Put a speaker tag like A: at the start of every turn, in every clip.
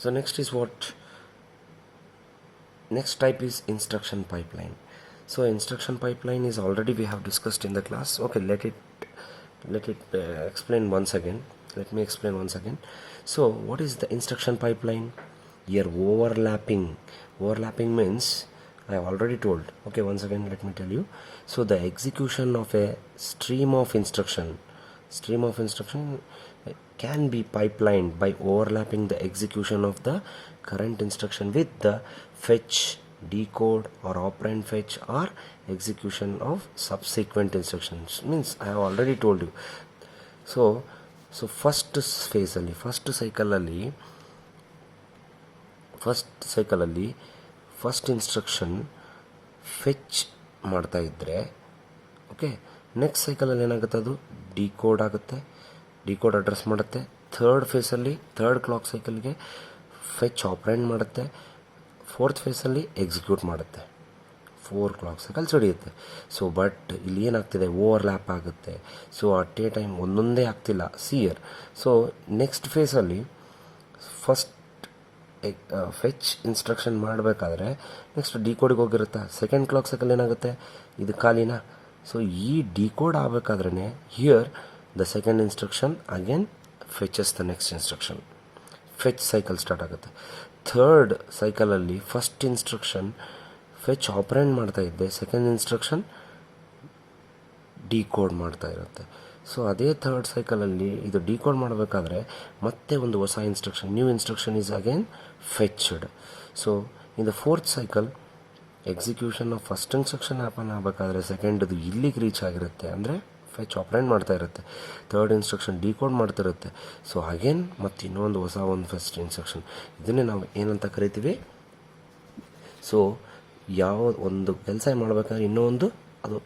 A: So next is what? Next type is instruction pipeline. So instruction pipeline is already we have discussed in the class. Okay, let it explain once again. Let me explain once again. So what is the instruction pipeline? Here overlapping means I have already told. Okay, once again let me tell you. So the execution of a stream of instruction can be pipelined by overlapping the execution of the current instruction with the fetch, decode or operand fetch or execution of subsequent instructions. Means I have already told you. So first cycle ಅಲ್ಲಿ first instruction fetch ಮಾಡ್ತಾ ಇದ್ದರೆ, okay, next ಸೈಕಲಲ್ಲಿ ಏನಾಗುತ್ತೆ, ಅದು decode ಆಗುತ್ತೆ, decode address ಮಾಡುತ್ತೆ. Third clock ಸೈಕಲ್ಗೆ fetch ಆಪ್ರೆಂಡ್ ಮಾಡುತ್ತೆ. Fourth ಫೇಸಲ್ಲಿ execute ಮಾಡುತ್ತೆ. 4 clock cycles ಹಿಡಿಯುತ್ತೆ. ಸೊ ಬಟ್ ಇಲ್ಲಿ ಏನಾಗ್ತಿದೆ, ಓವರ್ಲ್ಯಾಪ್ ಆಗುತ್ತೆ. ಸೊ ಅಟ್ ಎ ಟೈಮ್ ಒಂದೊಂದೇ ಆಗ್ತಿಲ್ಲ, ಸಿಯರ್. ಸೊ ನೆಕ್ಸ್ಟ್ ಫೇಸಲ್ಲಿ ಫಸ್ಟ್ ಫೆಚ್ ಇನ್ಸ್ಟ್ರಕ್ಷನ್ ಮಾಡಬೇಕಾದ್ರೆ ನೆಕ್ಸ್ಟ್ ಡಿಕೋಡಿಗೆ ಹೋಗಿರುತ್ತೆ. ಸೆಕೆಂಡ್ ಕ್ಲಾಕ್ ಸೈಕಲ್ ಏನಾಗುತ್ತೆ, ಇದು ಖಾಲಿನಾ. ಸೊ ಈ ಡಿಕೋಡ್ ಆಗಬೇಕಾದ್ರೆ here the second instruction again fetches the next instruction. Fetch cycle start ಆಗುತ್ತೆ. ಥರ್ಡ್ ಸೈಕಲಲ್ಲಿ ಫಸ್ಟ್ ಇನ್ಸ್ಟ್ರಕ್ಷನ್ ಫೆಚ್ ಆಪರೇಂಡ್ ಮಾಡ್ತಾ ಇದ್ದೆ, ಸೆಕೆಂಡ್ ಇನ್ಸ್ಟ್ರಕ್ಷನ್ ಡಿಕೋಡ್ ಮಾಡ್ತಾ ಇರುತ್ತೆ. ಸೊ ಅದೇ ಥರ್ಡ್ ಸೈಕಲಲ್ಲಿ ಇದು ಡಿಕೋಡ್ ಮಾಡಬೇಕಾದ್ರೆ ಮತ್ತೆ ಒಂದು ಹೊಸ instruction, new instruction is again fetched. So in the fourth cycle execution of first instruction happen ಆಗಬೇಕಾದ್ರೆ ಸೆಕೆಂಡ್ದು ಇಲ್ಲಿಗೆ ರೀಚ್ ಆಗಿರುತ್ತೆ, ಅಂದರೆ ಫೆಚ್ ಆಪರೇಂಡ್ ಮಾಡ್ತಾ ಇರುತ್ತೆ. ಥರ್ಡ್ ಇನ್ಸ್ಟ್ರಕ್ಷನ್ ಡಿಕೋಡ್ ಮಾಡ್ತಿರುತ್ತೆ. ಸೊ ಅಗೇನ್ ಮತ್ತು ಇನ್ನೊಂದು ಹೊಸ ಒಂದು ಫಸ್ಟ್ ಇನ್ಸ್ಟ್ರಕ್ಷನ್. ಇದನ್ನೇ ನಾವು ಏನಂತ ಕರಿತೀವಿ. ಸೊ ಯಾವ ಒಂದು ಕೆಲಸ ಮಾಡಬೇಕಾದ್ರೆ ಇನ್ನೊಂದು ಅದು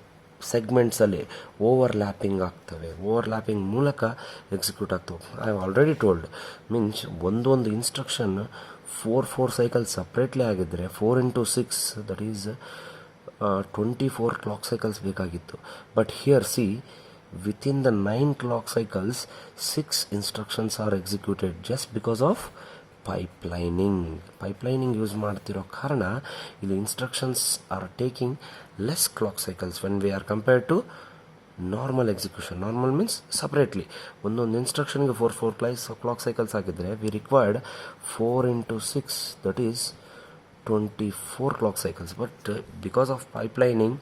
A: ಸೆಗ್ಮೆಂಟ್ಸಲ್ಲಿ ಓವರ್ಲ್ಯಾಪಿಂಗ್ ಆಗ್ತವೆ. ಓವರ್ಲ್ಯಾಪಿಂಗ್ ಮೂಲಕ ಎಕ್ಸಿಕ್ಯೂಟ್ ಆಗ್ತವೆ. I have already told. Means ಒಂದೊಂದು ಇನ್ಸ್ಟ್ರಕ್ಷನ್ 4 ಸೈಕಲ್ ಸಪ್ರೇಟ್ಲಿ ಆಗಿದ್ದರೆ 4 into 6 that is 24 clock cycles ಬೇಕಾಗಿತ್ತು. But here see, within the 9 clock cycles 6 instructions are executed just because of pipelining use ಮಾಡ್ತಿರೋ ಕಾರಣ ಇಲ್ಲಿ instructions are taking less clock cycles when we are compared to normal execution. Normal means separately ಒಂದೊಂದು ಇನ್ಸ್ಟ್ರಕ್ಷನ್ಗೆ 4 clock cycles ಆಗಿದ್ದರೆ we required 4 into 6 that is 24 clock cycles. But because of pipelining,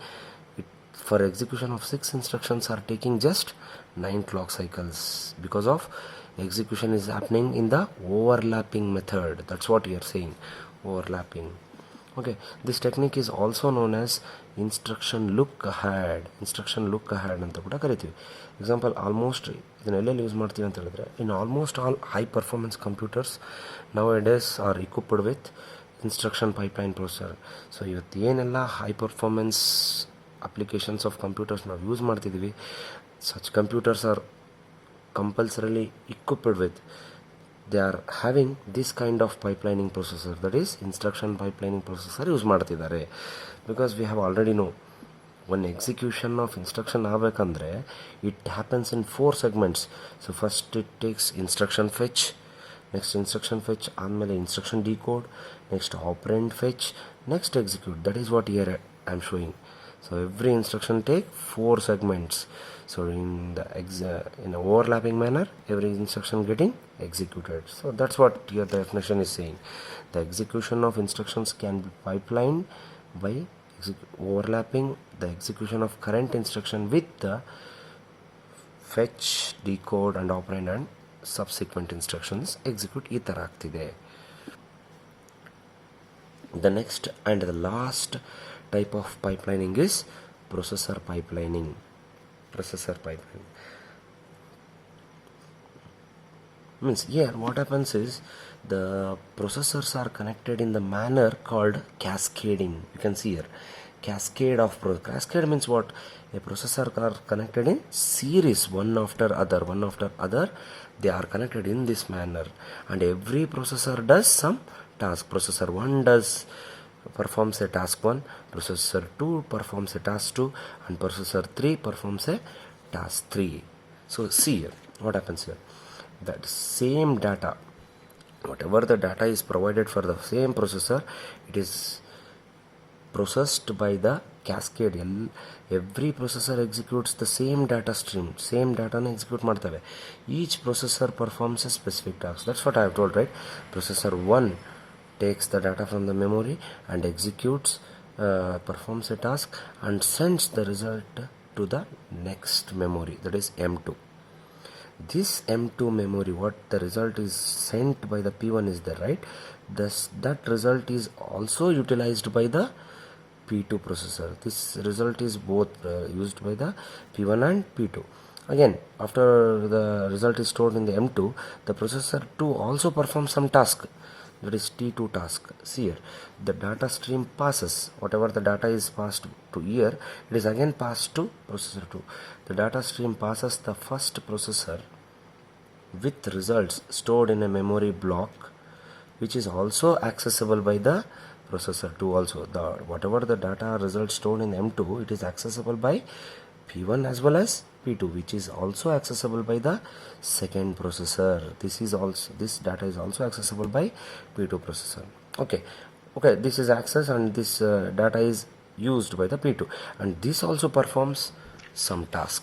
A: for execution of 6 instructions are taking just 9 clock cycles, because of execution is happening in the overlapping method. That's what you are saying, overlapping. Okay, this technique is also known as instruction look ahead ಅಂತ ಕೂಡ ಕರಿತೀವಿ. Example, almost ಇದನ್ನ ಎಲ್ಲೆಲ್ಲಿ use ಮಾಡ್ತೀವಿ ಅಂತ ಹೇಳಿದ್ರೆ, in almost all high performance computers nowadays are equipped with instruction pipeline processor. So ಇವತ್ತು ಏನೆಲ್ಲ high performance applications of computers ನಾವು ಯೂಸ್ ಮಾಡ್ತಿದ್ದೀವಿ, such computers are compulsorily equipped with, they are having this kind of pipelining processor, that is instruction pipelining processor use ಮಾಡ್ತಿದ್ದಾರೆ. Because we have already know, ಒಂದು execution of instruction ಆಗಬೇಕಂದ್ರೆ it happens in 4 segments. So first it takes instruction fetch, next instruction fetch ಆದಮೇಲೆ instruction decode, next operand fetch, next execute. That is what here I am showing. So every instruction take 4 segments. So in an overlapping manner, every instruction getting executed. So that's what your definition is saying. The execution of instructions can be pipelined by overlapping the execution of current instruction with the fetch, decode and operand and subsequent instructions execute. ಈ ಥರ ಆಗ್ತಿದೆ. The next and the last type of pipelining is processor pipelining. Means here what happens is the processors are connected in the manner called cascading. You can see here cascade means what? A processor are connected in series, one after other. They are connected in this manner, and every processor does some task. Processor 1 performs a task 1, processor 2 performs a task 2, and processor 3 performs a task 3. So see here what happens here. That same data whatever the data is provided for the same processor, it is processed by the cascade. Every processor executes the same data stream, same data execute ಮಾಡ್ತವೆ. Each processor performs a specific task. That's what I have told, right? Processor 1 takes the data from the memory and executes, performs a task and sends the result to the next memory, that is M2. This M2 memory, what the result is sent by the P1 is there, right? That result is also utilized by the P2 processor. This result is both used by the P1 and P2. Again, after the result is stored in the M2, the processor 2 also performs some task, that is T2 task. See here, the data stream passes, whatever the data is passed to here, it is again passed to processor 2. The data stream passes the first processor with results stored in a memory block, which is also accessible by the processor 2 also. Whatever the data result stored in M2, it is accessible by P1 as well as P2, which is also accessible by the second processor. This data is also accessible by P2 processor. Okay, this is access and this data is used by the P2, and this also performs some task.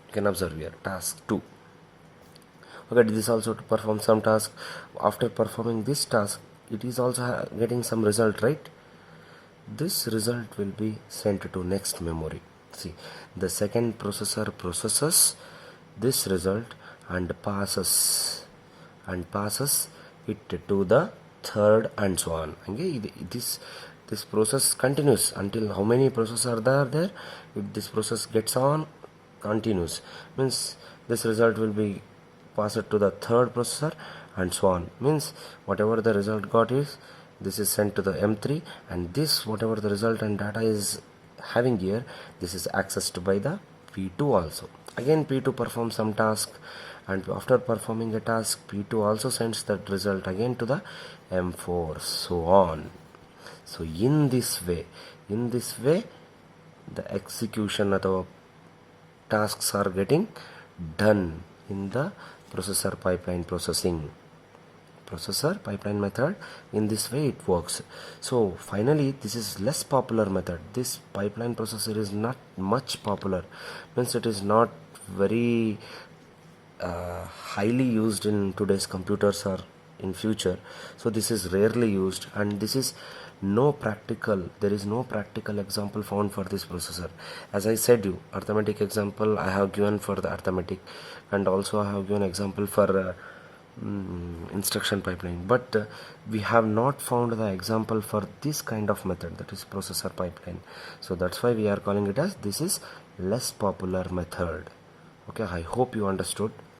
A: You can observe here, task 2. Okay, this also to perform some task. After performing this task, it is also getting some result, right? This result will be sent to next memory. See, the second processor processes this result and passes it to the third and so on. Okay, this process continues until how many processors are there. This process gets on, continues, means this result will be passed to the third processor and so on. Means whatever the result got is, this is sent to the M3, and this whatever the result and data is having here, this is accessed by the P2 also. Again P2 performs some task, and after performing a task, P2 also sends that result again to the M4, so on. So in this way the execution of the tasks are getting done in the processor pipeline method. In this way it works. So finally, this is less popular method. This pipeline processor is not much popular, means it is not very highly used in today's computers or in future. So this is rarely used, and there is no practical example found for this processor. As I said you, arithmetic example I have given for the arithmetic, and also I have given example for instruction pipeline, but we have not found the example for this kind of method, that is processor pipeline. So that's why we are calling it as this is less popular method. Okay, I hope you understood.